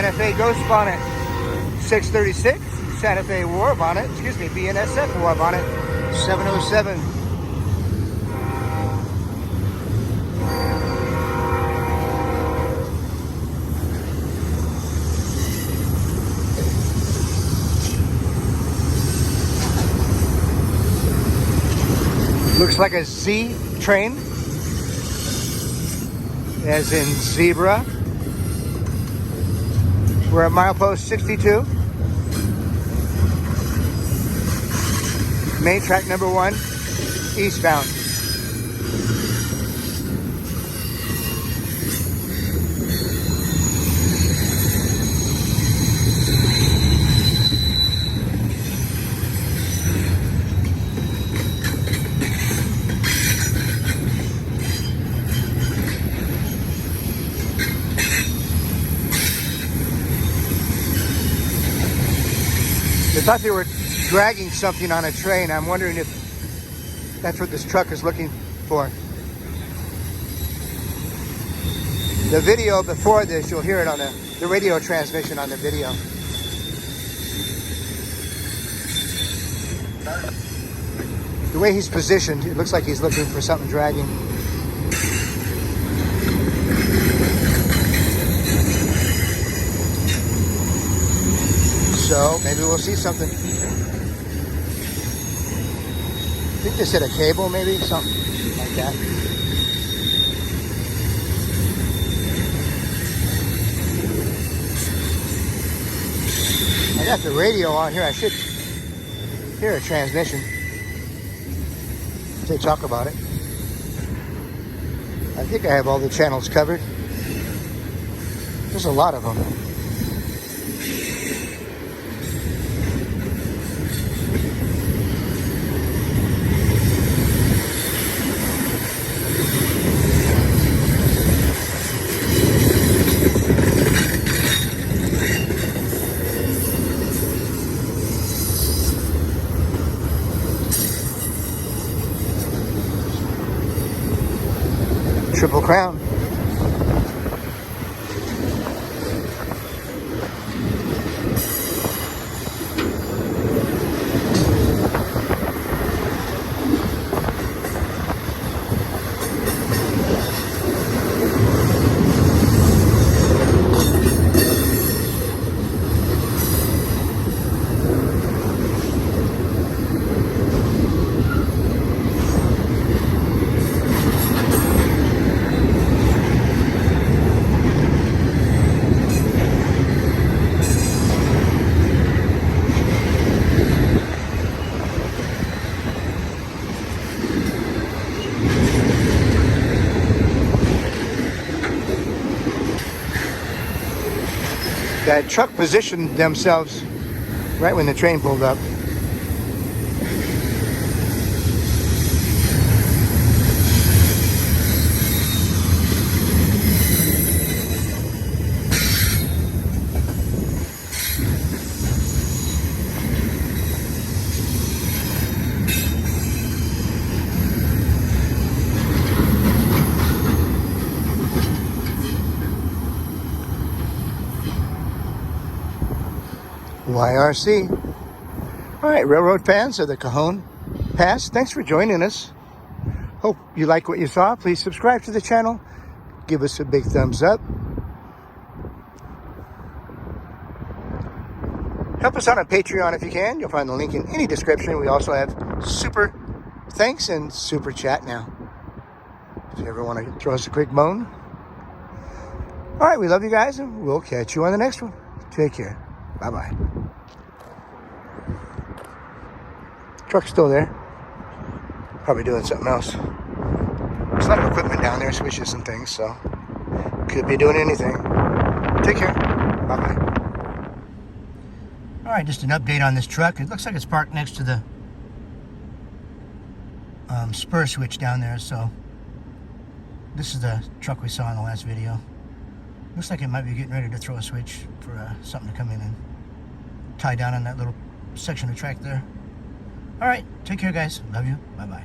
Santa Fe Ghost Bonnet 636, Santa Fe War Bonnet, excuse me, BNSF War Bonnet 707. Looks like a Z train, as in zebra. We're at milepost 62. Main track number 1, eastbound. I thought they were dragging something on a train. I'm wondering if that's what this truck is looking for. The video before this, you'll hear it on the radio transmission on the video. The way he's positioned, it looks like he's looking for something dragging. So maybe we'll see something. I think this hit a cable, maybe something like that. I got the radio on here. I should hear a transmission. They talk about it. I think I have all the channels covered. There's a lot of them. Triple Crown. That truck positioned themselves right when the train pulled up. YRC. All right, railroad fans of the Cajon Pass, thanks for joining us. Hope you like what you saw. Please subscribe to the channel. Give us a big thumbs up. Help us out on Patreon if you can. You'll find the link in any description. We also have super thanks and super chat now, if you ever want to throw us a quick bone. All right, we love you guys, and we'll catch you on the next one. Take care. Bye-bye. Truck's still there. Probably doing something else. There's a lot of equipment down there, switches and things, so could be doing anything. Take care. Bye-bye. All right, just an update on this truck. It looks like it's parked next to the spur switch down there, so this is the truck we saw in the last video. Looks like it might be getting ready to throw a switch for something to come in and tie down on that little section of track there. All right, take care, guys. Love you. Bye-bye.